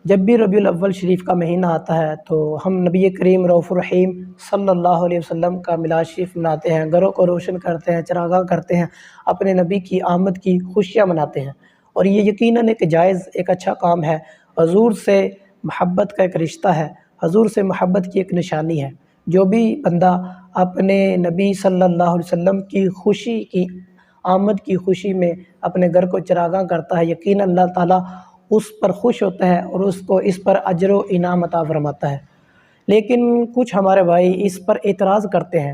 جب بھی ربیع الاول شریف کا مہینہ آتا ہے تو ہم نبی کریم رؤوف الرحیم صلی اللہ علیہ وسلم کا میلاد شریف مناتے ہیں، گھروں کو روشن کرتے ہیں، چراغاں کرتے ہیں، اپنے نبی کی آمد کی خوشیاں مناتے ہیں۔ اور یہ یقیناً ایک جائز، ایک اچھا کام ہے۔ حضور سے محبت کا ایک رشتہ ہے، حضور سے محبت کی ایک نشانی ہے۔ جو بھی بندہ اپنے نبی صلی اللہ علیہ وسلم کی خوشی کی آمد کی خوشی میں اپنے گھر کو چراغاں کرتا ہے، یقیناً اللہ تعالیٰ اس پر خوش ہوتا ہے اور اس کو اس پر اجر و انعام عطا فرماتا ہے۔ لیکن کچھ ہمارے بھائی اس پر اعتراض کرتے ہیں۔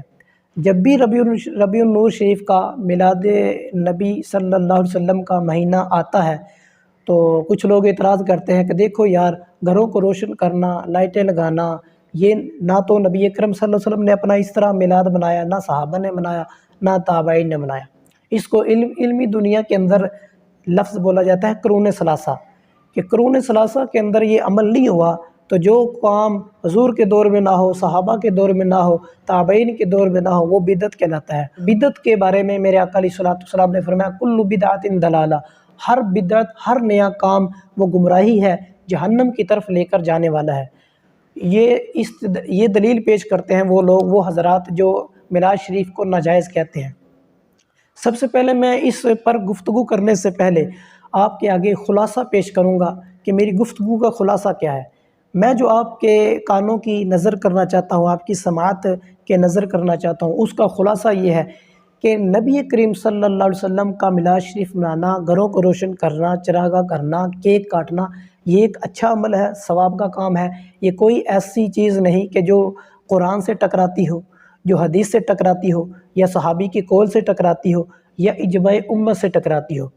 جب بھی ربیع النور شریف کا میلاد نبی صلی اللہ علیہ وسلم کا مہینہ آتا ہے تو کچھ لوگ اعتراض کرتے ہیں کہ دیکھو یار، گھروں کو روشن کرنا، لائٹیں لگانا، یہ نہ تو نبی اکرم صلی اللہ علیہ وسلم نے اپنا اس طرح میلاد منایا، نہ صحابہ نے منایا، نہ تابعین نے منایا۔ اس کو علمی دنیا کے اندر لفظ بولا جاتا ہے قرون ثلاثہ، کہ قرون ثلاثہ کے اندر یہ عمل نہیں ہوا تو جو کام حضور کے دور میں نہ ہو، صحابہ کے دور میں نہ ہو، تابعین کے دور میں نہ ہو، وہ بدعت کہلاتا ہے۔ بدعت کے بارے میں میرے آقا علیہ الصلوۃ والسلام نے فرمایا کل بدعت ضلالہ، ہر بدعت، ہر نیا کام وہ گمراہی ہے، جہنم کی طرف لے کر جانے والا ہے۔ یہ دلیل پیش کرتے ہیں وہ لوگ، وہ حضرات جو میلاد شریف کو ناجائز کہتے ہیں۔ سب سے پہلے میں اس پر گفتگو کرنے سے پہلے آپ کے آگے خلاصہ پیش کروں گا کہ میری گفتگو کا خلاصہ کیا ہے۔ میں جو آپ کے کانوں کی نظر کرنا چاہتا ہوں، آپ کی سماعت کے نظر کرنا چاہتا ہوں، اس کا خلاصہ یہ ہے کہ نبی کریم صلی اللہ علیہ وسلم کا میلاد شریف منانا، گھروں کو روشن کرنا، چراغاں کرنا، کیک کاٹنا، یہ ایک اچھا عمل ہے، ثواب کا کام ہے۔ یہ کوئی ایسی چیز نہیں کہ جو قرآن سے ٹکراتی ہو، جو حدیث سے ٹکراتی ہو، یا صحابی کی قول سے ٹکراتی ہو، یا اجماع امت سے ٹکراتی ہو۔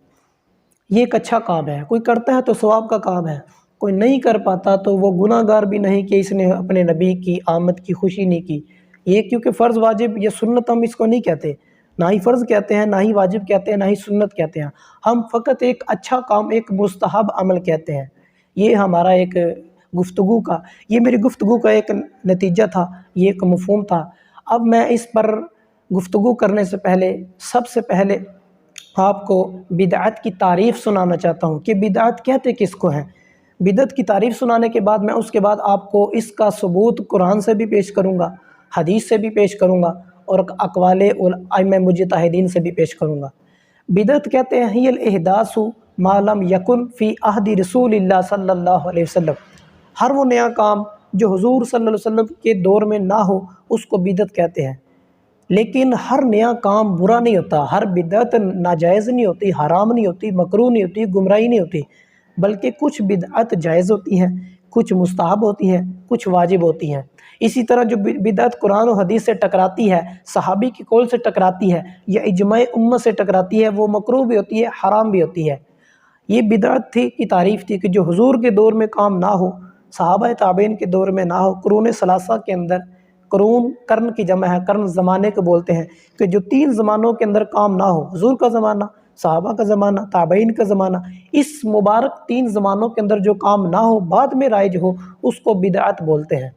یہ ایک اچھا کام ہے، کوئی کرتا ہے تو ثواب کا کام ہے، کوئی نہیں کر پاتا تو وہ گناہ گار بھی نہیں کہ اس نے اپنے نبی کی آمد کی خوشی نہیں کی۔ یہ کیونکہ فرض واجب یا سنت ہم اس کو نہیں کہتے، نہ ہی فرض کہتے ہیں، نہ ہی واجب کہتے ہیں، نہ ہی سنت کہتے ہیں۔ ہم فقط ایک اچھا کام، ایک مستحب عمل کہتے ہیں۔ یہ ہمارا ایک گفتگو کا، یہ میری گفتگو کا ایک نتیجہ تھا، یہ ایک مفہوم تھا۔ اب میں اس پر گفتگو کرنے سے پہلے سب سے پہلے آپ کو بدعت کی تعریف سنانا چاہتا ہوں کہ بدعت کہتے کس کو ہیں۔ بدعت کی تعریف سنانے کے بعد میں اس کے بعد آپ کو اس کا ثبوت قرآن سے بھی پیش کروں گا، حدیث سے بھی پیش کروں گا، اور اقوال ائمہ مجتہدین سے بھی پیش کروں گا۔ بدعت کہتے ہیں ہی الاحداث ما لم یکن فی عہد رسول اللہ صلی اللہ علیہ وسلم، ہر وہ نیا کام جو حضور صلی اللہ علیہ وسلم کے دور میں نہ ہو اس کو بدعت کہتے ہیں۔ لیکن ہر نیا کام برا نہیں ہوتا، ہر بدعت ناجائز نہیں ہوتی، حرام نہیں ہوتی، مکروہ نہیں ہوتی، گمراہی نہیں ہوتی، بلکہ کچھ بدعت جائز ہوتی ہیں، کچھ مستحب ہوتی ہیں، کچھ واجب ہوتی ہیں۔ اسی طرح جو بدعت قرآن و حدیث سے ٹکراتی ہے، صحابی کی قول سے ٹکراتی ہے، یا اجماع امت سے ٹکراتی ہے، وہ مکروہ بھی ہوتی ہے، حرام بھی ہوتی ہے۔ یہ بدعت کی تعریف تھی کہ جو حضور کے دور میں کام نہ ہو، صحابہ تابعین کے دور میں نہ ہو، قرون ثلاثہ کے اندر، قرون قرن کی جمع ہے، قرن زمانے کو بولتے ہیں، کہ جو 3 زمانوں کے اندر کام نہ ہو، حضور کا زمانہ، صحابہ کا زمانہ، تابعین کا زمانہ، اس مبارک 3 زمانوں کے اندر جو کام نہ ہو، بعد میں رائج ہو، اس کو بدعت بولتے ہیں۔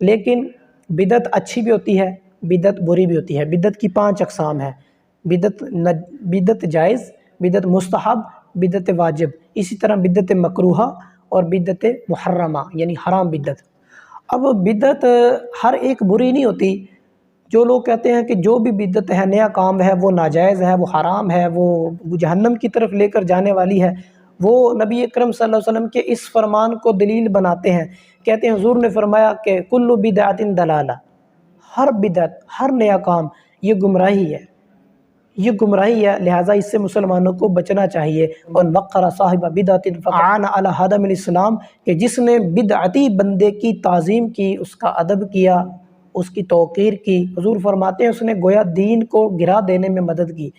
لیکن بدعت اچھی بھی ہوتی ہے، بدعت بری بھی ہوتی ہے۔ بدعت کی 5 اقسام ہیں: بدعت جائز، بدعت مستحب، بدعت واجب، اسی طرح بدعت مکروہہ اور بدعت محرمہ یعنی حرام بدعت۔ اب بدعت ہر ایک بری نہیں ہوتی۔ جو لوگ کہتے ہیں کہ جو بھی بدعت ہے، نیا کام ہے، وہ ناجائز ہے، وہ حرام ہے، وہ جہنم کی طرف لے کر جانے والی ہے، وہ نبی اکرم صلی اللہ علیہ وسلم کے اس فرمان کو دلیل بناتے ہیں۔ کہتے ہیں حضور نے فرمایا کہ کل بدعت ضلالہ، ہر بدعت، ہر نیا کام یہ گمراہی ہے، یہ گمراہی ہے، لہٰذا اس سے مسلمانوں کو بچنا چاہیے۔ اور وقر صاحب بدعت فعان علی ہدم الاسلام، کہ جس نے بدعتی بندے کی تعظیم کی، اس کا ادب کیا، اس کی توقیر کی، حضور فرماتے ہیں اس نے گویا دین کو گرا دینے میں مدد کی۔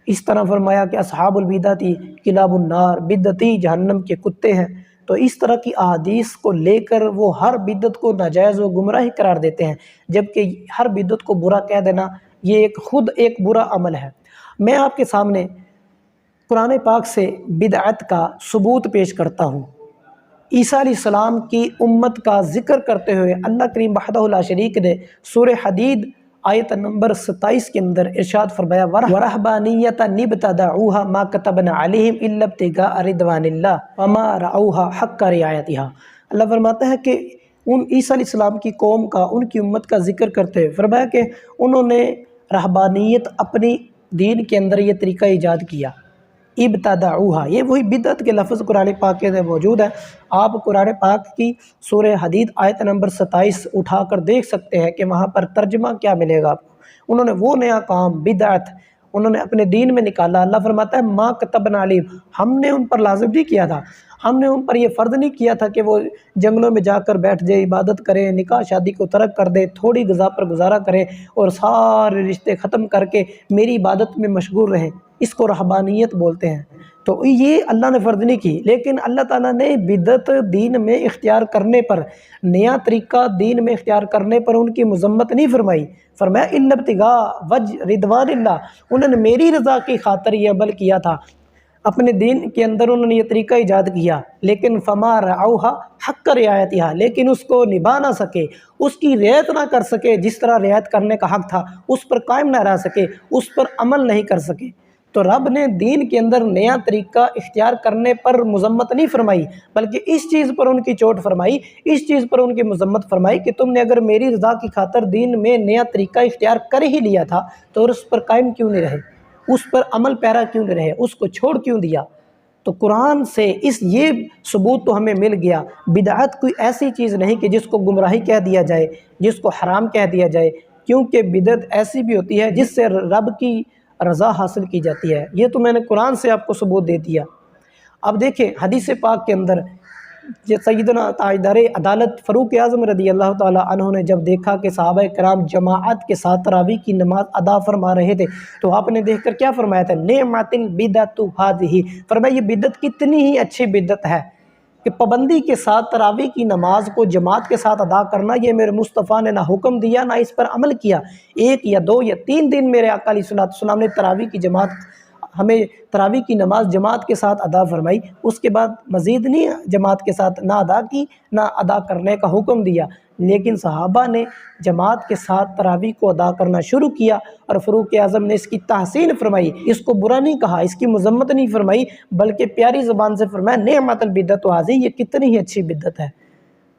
اس طرح فرمایا کہ اصحاب البدعۃ کلاب النار، بدعتی جہنم کے کتے ہیں۔ تو اس طرح کی احادیث کو لے کر وہ ہر بدعت کو ناجائز و گمراہی قرار دیتے ہیں، جبکہ ہر بدعت کو برا کہہ دینا یہ خود ایک برا عمل ہے۔ میں آپ کے سامنے قرآن پاک سے بدعت کا ثبوت پیش کرتا ہوں۔ عیسیٰ علیہ السلام کی امت کا ذکر کرتے ہوئے اللہ کریم وحدہ لا شریک نے سورہ حدید آیت نمبر 27 کے اندر ارشاد فرمایا وَرَهْبَانِيَّةً ابْتَدَعُوهَا مَا كَتَبْنَا عَلَيْهِمْ إِلَّا ابْتِغَاءَ رِضْوَانِ اللَّهِ وَمَا رَعَوْهَا حَقَّ رِعَایَتِهَا۔ اللہ فرماتا ہے کہ ان عیسیٰ علیہ السلام کی قوم کا، ان کی امت کا ذکر کرتے ہوئے فرمایا کہ انہوں نے رہبانیت اپنی دین کے اندر یہ طریقہ ایجاد کیا، ابتدعوہا، یہ وہی بدعت کے لفظ قرآن پاک کے اندر موجود ہے۔ آپ قرآن پاک کی سورہ حدید آیت نمبر 27 اٹھا کر دیکھ سکتے ہیں کہ وہاں پر ترجمہ کیا ملے گا آپ کو۔ انہوں نے وہ نیا کام بدعت انہوں نے اپنے دین میں نکالا۔ اللہ فرماتا ہے ما کتبنا علیہم، ہم نے ان پر لازم نہیں کیا تھا، ہم نے ان پر یہ فرض نہیں کیا تھا کہ وہ جنگلوں میں جا کر بیٹھ جائے، عبادت کریں، نکاح شادی کو ترک کر دے، تھوڑی غذا پر گزارا کریں اور سارے رشتے ختم کر کے میری عبادت میں مشغول رہیں۔ اس کو رہبانیت بولتے ہیں۔ تو یہ اللہ نے فرض نہیں کی، لیکن اللہ تعالیٰ نے بدعت دین میں اختیار کرنے پر، نیا طریقہ دین میں اختیار کرنے پر ان کی مذمت نہیں فرمائی۔ فرمایا الا ابتغاء وجہ رضوان اللہ، انہوں نے میری رضا کی خاطر یہ عمل کیا تھا، اپنے دین کے اندر انہوں نے یہ طریقہ ایجاد کیا، لیکن فما رعوہا حق رعایتہا، لیکن اس کو نبھا نہ سکے، اس کی رعایت نہ کر سکے، جس طرح رعایت کرنے کا حق تھا اس پر قائم نہ رہ سکے، اس پر عمل نہیں کر سکے۔ تو رب نے دین کے اندر نیا طریقہ اختیار کرنے پر مذمت نہیں فرمائی، بلکہ اس چیز پر ان کی چوٹ فرمائی، اس چیز پر ان کی مذمت فرمائی کہ تم نے اگر میری رضا کی خاطر دین میں نیا طریقہ اختیار کر ہی لیا تھا تو اس پر قائم کیوں نہیں رہے، اس پر عمل پیرا کیوں نہیں رہے، اس کو چھوڑ کیوں دیا۔ تو قرآن سے یہ ثبوت تو ہمیں مل گیا، بدعت کوئی ایسی چیز نہیں کہ جس کو گمراہی کہہ دیا جائے، جس کو حرام کہہ دیا جائے، کیونکہ بدعت ایسی بھی ہوتی ہے جس سے رب کی رضا حاصل کی جاتی ہے۔ یہ تو میں نے قرآن سے آپ کو ثبوت دے دیا۔ اب دیکھیں حدیث پاک کے اندر سیدنا تاجدار عدالت فاروق اعظم رضی اللہ تعالیٰ عنہ نے جب دیکھا کہ صحابہ کرام جماعت کے ساتھ تراویح کی نماز ادا فرما رہے تھے تو آپ نے دیکھ کر کیا فرمایا تھا، نعمت البدعۃ ھذہ، فرمایا یہ بدعت کتنی ہی اچھی بدعت ہے کہ پابندی کے ساتھ تراویح کی نماز کو جماعت کے ساتھ ادا کرنا، یہ میرے مصطفیٰ نے نہ حکم دیا نہ اس پر عمل کیا۔ 1 یا 2 یا 3 دن میرے آقا علیہ السلام نے ہمیں تراویح کی نماز جماعت کے ساتھ ادا فرمائی، اس کے بعد مزید نہیں جماعت کے ساتھ نہ ادا کی نہ ادا کرنے کا حکم دیا، لیکن صحابہ نے جماعت کے ساتھ تراویح کو ادا کرنا شروع کیا اور فاروق اعظم نے اس کی تحسین فرمائی، اس کو برا نہیں کہا، اس کی مذمت نہیں فرمائی، بلکہ پیاری زبان سے فرمایا نعمت البدعۃ ھذہ، یہ کتنی ہی اچھی بدعت ہے۔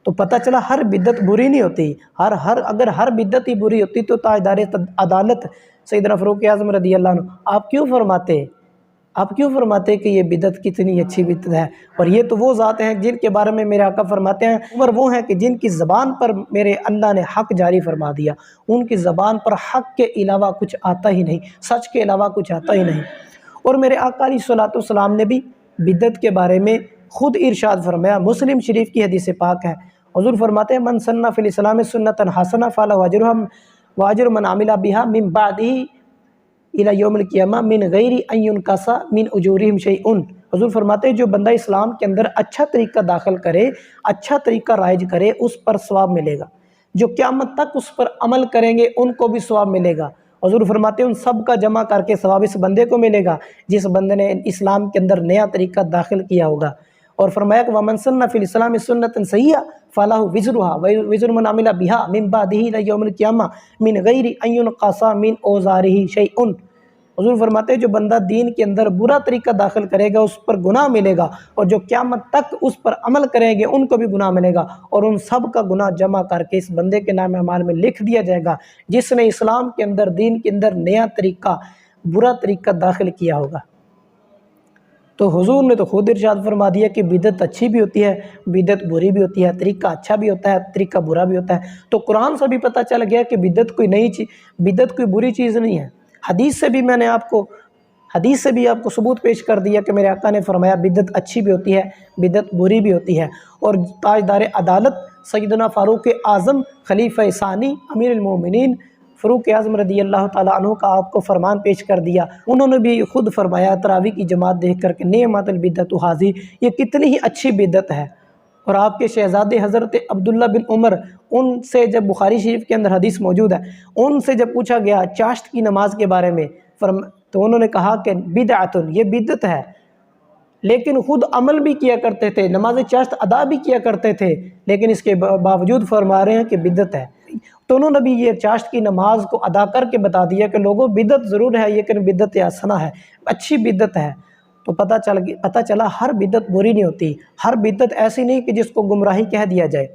تو پتہ چلا ہر بدعت بری نہیں ہوتی، اگر ہر بدعت ہی بری ہوتی تو تاجدار عدالت سیدنا فاروق اعظم رضی اللہ عنہ آپ کیوں فرماتے کہ یہ بدعت کتنی اچھی بدعت ہے؟ اور یہ تو وہ ذات ہیں جن کے بارے میں میرے آقا فرماتے ہیں عمر وہ ہیں کہ جن کی زبان پر میرے اللہ نے حق جاری فرما دیا، ان کی زبان پر حق کے علاوہ کچھ آتا ہی نہیں، سچ کے علاوہ کچھ آتا ہی نہیں۔ اور میرے آقا علیہ السلام نے بھی بدعت کے بارے میں خود ارشاد فرمایا، مسلم شریف کی حدیث پاک ہے، حضور فرماتے ہیں من سن فی الاسلام سنۃ حسنہ فلہ اجرها واجر من عمل بها من بعده الی یوم القیامہ من غیر ان ینقص من اجورہم شیء۔ حضور فرماتے ہیں جو بندہ اسلام کے اندر اچھا طریقہ داخل کرے، اچھا طریقہ رائج کرے، اس پر ثواب ملے گا، جو قیامت تک اس پر عمل کریں گے ان کو بھی ثواب ملے گا۔ حضور فرماتے ہیں ان سب کا جمع کر کے ثواب اس بندے کو ملے گا جس بندے نے اسلام کے اندر نیا طریقہ داخل کیا ہوگا۔ اور فرمایا کہ وَمَن سَنَّ فِي الْإِسْلَامِ سُنَّةً سَيِّئَةً فَلَهُ وِزْرُهَا وَوِزْرُ مَنْ عَمِلَ بِهَا مِنْ بَعْدِهِ إِلَى يَوْمِ الْقِيَامَةِ مِنْ غَيْرِ أَنْ يُنْقَصَ مِنْ أَوْزَارِهِ شَيْءٌ۔ حضور فرماتے ہیں جو بندہ دین کے اندر برا طریقہ داخل کرے گا اس پر گناہ ملے گا، اور جو قیامت تک اس پر عمل کریں گے ان کو بھی گناہ ملے گا، اور ان سب کا گناہ جمع کر کے اس بندے کے نام اعمال میں لکھ دیا جائے گا جس نے اسلام کے اندر دین کے اندر نیا طریقہ برا طریقہ داخل کیا ہوگا۔ تو حضور نے تو خود ارشاد فرما دیا کہ بدعت اچھی بھی ہوتی ہے، بدعت بری بھی ہوتی ہے، طریقہ اچھا بھی ہوتا ہے، طریقہ برا بھی ہوتا ہے۔ تو قرآن سے بھی پتہ چل گیا کہ بدعت کوئی نئی چیز، بدعت کوئی بری چیز نہیں ہے۔ حدیث سے بھی آپ کو ثبوت پیش کر دیا کہ میرے آقا نے فرمایا بدعت اچھی بھی ہوتی ہے، بدعت بری بھی ہوتی ہے۔ اور تاجدار عدالت سیدنا فاروق اعظم خلیفہ ثانی امیر المومنین فاروق اعظم رضی اللہ تعالیٰ عنہ کا آپ کو فرمان پیش کر دیا، انہوں نے بھی خود فرمایا تراویح کی جماعت دیکھ کر کہ نعمت البدعۃ ھذہ، یہ کتنی ہی اچھی بدعت ہے۔ اور آپ کے شہزادے حضرت عبداللہ بن عمر، ان سے جب بخاری شریف کے اندر حدیث موجود ہے، ان سے جب پوچھا گیا چاشت کی نماز کے بارے میں تو انہوں نے کہا کہ بدعۃ، یہ بدعت ہے، لیکن خود عمل بھی کیا کرتے تھے، نماز چاشت ادا بھی کیا کرتے تھے، لیکن اس کے باوجود فرما رہے ہیں کہ بدعت ہے۔ تو انہوں نے بھی یہ چاشت کی نماز کو ادا کر کے بتا دیا کہ لوگوں بدعت ضرور ہے لیکن بدعت حسنہ ہے، اچھی بدعت ہے۔ تو پتہ چلا ہر بدعت بری نہیں ہوتی، ہر بدعت ایسی نہیں کہ جس کو گمراہی کہہ دیا جائے۔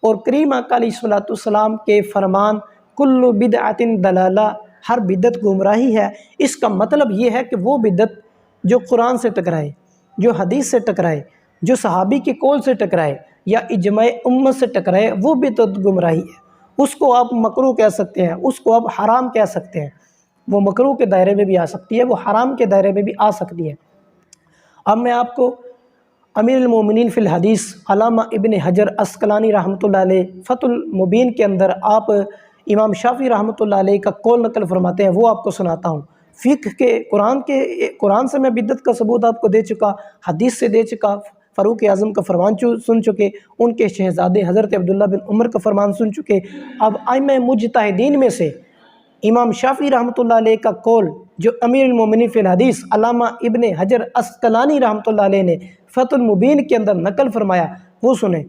اور کریم آقا علیہ الصلوۃ والسلام کے فرمان کل بدعۃ ضلالہ، ہر بدعت گمراہی ہے، اس کا مطلب یہ ہے کہ وہ بدعت جو قرآن سے ٹکرائے، جو حدیث سے ٹکرائے، جو صحابی کے قول سے ٹکرائے یا اجماع امت سے ٹکرائے، وہ بدعت گمراہی ہے۔ اس کو آپ مکروہ کہہ سکتے ہیں، اس کو آپ حرام کہہ سکتے ہیں، وہ مکروہ کے دائرے میں بھی آ سکتی ہے، وہ حرام کے دائرے میں بھی آ سکتی ہے۔ اب میں آپ کو امیر المومنین فی الحدیث علامہ ابن حجر عسقلانی رحمۃ اللہ علیہ فتح المبین کے اندر آپ امام شافعی رحمۃ اللہ علیہ کا قول نقل فرماتے ہیں، وہ آپ کو سناتا ہوں۔ فقہ کے قرآن سے میں بدعت کا ثبوت آپ کو دے چکا، حدیث سے دے چکا، فاروق اعظم کا فرمان سن چکے، ان کے شہزادے حضرت عبداللہ بن عمر کا فرمان سن چکے۔ اب ائمہ مجتہدین میں سے امام شافعی رحمۃ اللہ علیہ کا قول جو امیر المومنین فی الحدیث علامہ ابن حجر عسقلانی رحمۃ اللہ علیہ نے فتح المبین کے اندر نقل فرمایا، وہ سنیں۔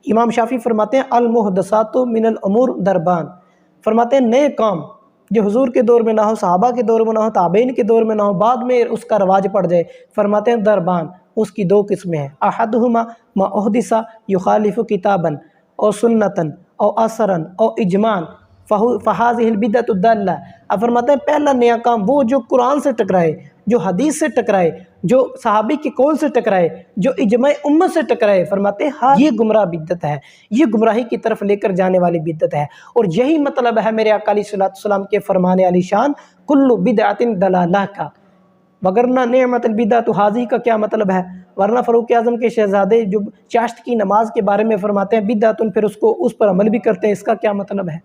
امام شافعی فرماتے ہیں المحدثات من الامور دربان، فرماتے ہیں نئے کام جو حضور کے دور میں نہ ہو، صحابہ کے دور میں نہ ہو، تابعین کے دور میں نہ ہو، بعد میں اس کا رواج پڑ جائے، فرماتے ہیں دربان، اس کی دو قسمیں ہیں۔ احدہما ما احدث یخالف کتابا او سنتا او اثرا او اجماعا فہذہ البدعۃ الضالہ۔ اب فرماتے ہیں پہلا نیا کام وہ جو قرآن سے ٹکرائے، جو حدیث سے ٹکرائے، جو صحابی کے قول سے ٹکرائے، جو اجماع امت سے ٹکرائے، فرماتے ہیں ہاں یہ گمراہ بدعت ہے، یہ گمراہی کی طرف لے کر جانے والی بدعت ہے۔ اور یہی مطلب ہے میرے آقا علیہ الصلوۃ والسلام کے فرمان علی شان کل بدعۃ ضلالہ کا، وگرنہ نعمت البدعۃ ھذہ کا کیا مطلب ہے؟ ورنہ فاروق اعظم کے شہزادے جو چاشت کی نماز کے بارے میں فرماتے ہیں بدعۃ، پھر اس پر عمل بھی کرتے ہیں، اس کا کیا مطلب ہے؟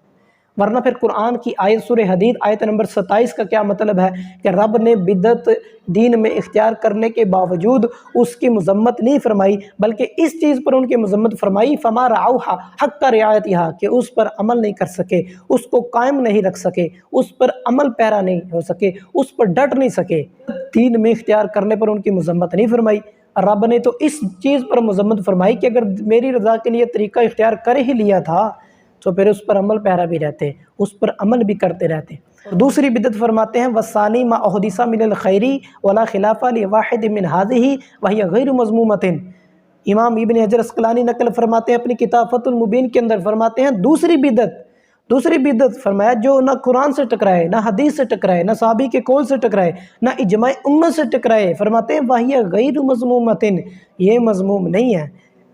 ورنہ پھر قرآن کی آیت سورہ حدید آیت نمبر 27 کا کیا مطلب ہے کہ رب نے بدعت دین میں اختیار کرنے کے باوجود اس کی مذمت نہیں فرمائی، بلکہ اس چیز پر ان کی مذمت فرمائی فما رعوہا حق رعایتہا، کہ اس پر عمل نہیں کر سکے، اس کو قائم نہیں رکھ سکے، اس پر عمل پیرا نہیں ہو سکے، اس پر ڈٹ نہیں سکے۔ دین میں اختیار کرنے پر ان کی مذمت نہیں فرمائی، رب نے تو اس چیز پر مذمت فرمائی کہ اگر میری رضا کے لیے طریقہ اختیار کر ہی لیا تھا تو پھر اس پر عمل پیرا بھی رہتے، اس پر عمل بھی کرتے رہتے۔ اور دوسری بدعت فرماتے ہیں وَالثَّانِي مَا أُحْدِثَ مِنَ الْخَيْرِ وَلَا خِلَافَ لِوَاحِدٍ مِّنْ هَٰذِهِ وَهِيَ غَيْرُ مَذْمُومَةٍ۔ امام ابن حجر عسقلانی نقل فرماتے ہیں اپنی کتاب فتح المبین کے اندر، فرماتے ہیں دوسری بدعت فرمایا جو نہ قرآن سے ٹکرائے، نہ حدیث سے ٹکرائے، نہ صحابی کے قول سے ٹکرائے، نہ اجماع امت سے ٹکرائے، فرماتے ہیں وَهِيَ غَيْرُ مَذْمُومَةٍ، یہ مذموم نہیں ہے،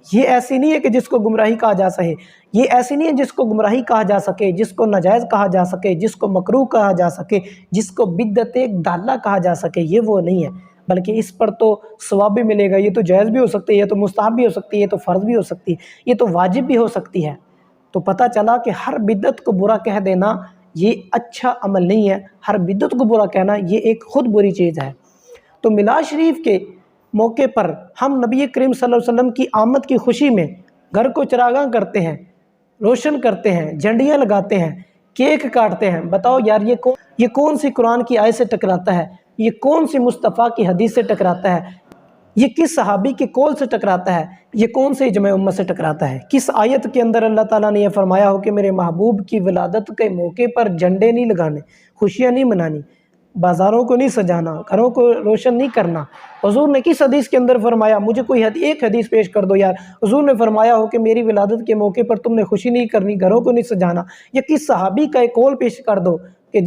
یہ ایسی نہیں ہے کہ جس کو گمراہی کہا جا سکے، یہ ایسی نہیں ہے جس کو گمراہی کہا جا سکے، جس کو ناجائز کہا جا سکے، جس کو مکروہ کہا جا سکے، جس کو بدعت ضالہ کہا جا سکے، یہ وہ نہیں ہے، بلکہ اس پر تو ثواب بھی ملے گا۔ یہ تو جائز بھی ہو سکتی ہے، یہ تو مستحب بھی ہو سکتی ہے، یہ تو فرض بھی ہو سکتی ہے، یہ تو واجب بھی ہو سکتی ہے۔ تو پتہ چلا کہ ہر بدعت کو برا کہہ دینا یہ اچھا عمل نہیں ہے، ہر بدعت کو برا کہنا یہ ایک خود بری چیز ہے۔ تو میلاد شریف کے موقع پر ہم نبی کریم صلی اللہ علیہ وسلم کی آمد کی خوشی میں گھر کو چراغاں کرتے ہیں، روشن کرتے ہیں، جھنڈیاں لگاتے ہیں، کیک کاٹتے ہیں۔ بتاؤ یار یہ کون سی قرآن کی آیت سے ٹکراتا ہے؟ یہ کون سی مصطفیٰ کی حدیث سے ٹکراتا ہے؟ یہ کس صحابی کے قول سے ٹکراتا ہے؟ یہ کون سے اجماع امت سے ٹکراتا ہے؟ کس آیت کے اندر اللہ تعالیٰ نے یہ فرمایا ہو کہ میرے محبوب کی ولادت کے موقع پر جھنڈے نہیں لگانے، خوشیاں نہیں منانی، بازاروں کو نہیں سجانا، گھروں کو روشن نہیں کرنا؟ حضور نے کس حدیث کے اندر فرمایا؟ مجھے کوئی ایک حدیث پیش کر دو یار، حضور نے فرمایا ہو کہ میری ولادت کے موقع پر تم نے خوشی نہیں کرنی، گھروں کو نہیں سجانا؟ یا کس صحابی کا ایک قول پیش کر دو کہ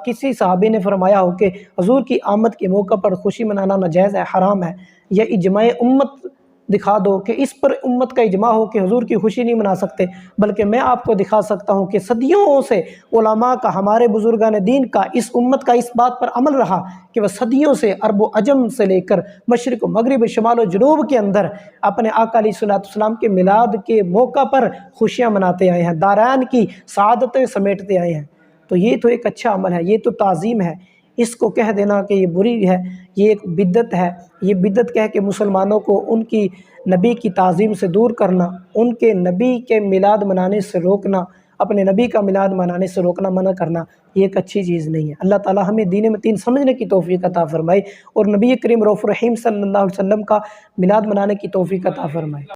کسی صحابی نے فرمایا ہو کہ حضور کی آمد کے موقع پر خوشی منانا ناجائز ہے، حرام ہے؟ یا اجماع امت دکھا دو کہ اس پر امت کا اجماع ہو کہ حضور کی خوشی نہیں منا سکتے؟ بلکہ میں آپ کو دکھا سکتا ہوں کہ صدیوں سے علماء کا، ہمارے بزرگان دین کا، اس امت کا اس بات پر عمل رہا کہ وہ صدیوں سے عرب و عجم سے لے کر مشرق و مغرب، شمال و جنوب کے اندر اپنے آقا علیہ الصلوۃ والسلام کے میلاد کے موقع پر خوشیاں مناتے آئے ہیں، دارین کی سعادتیں سمیٹتے آئے ہیں۔ تو یہ تو ایک اچھا عمل ہے، یہ تو تعظیم ہے۔ اس کو کہہ دینا کہ یہ بری ہے، یہ ایک بدعت ہے، یہ بدعت کہہ کے مسلمانوں کو ان کی نبی کی تعظیم سے دور کرنا، ان کے نبی کے میلاد منانے سے روکنا، اپنے نبی کا میلاد منانے سے روکنا، منع کرنا، یہ ایک اچھی چیز نہیں ہے۔ اللہ تعالیٰ ہمیں دین متین سمجھنے کی توفیق عطا فرمائے اور نبی کریم رؤوف رحیم صلی اللہ علیہ وسلم کا میلاد منانے کی توفیق عطا فرمائے۔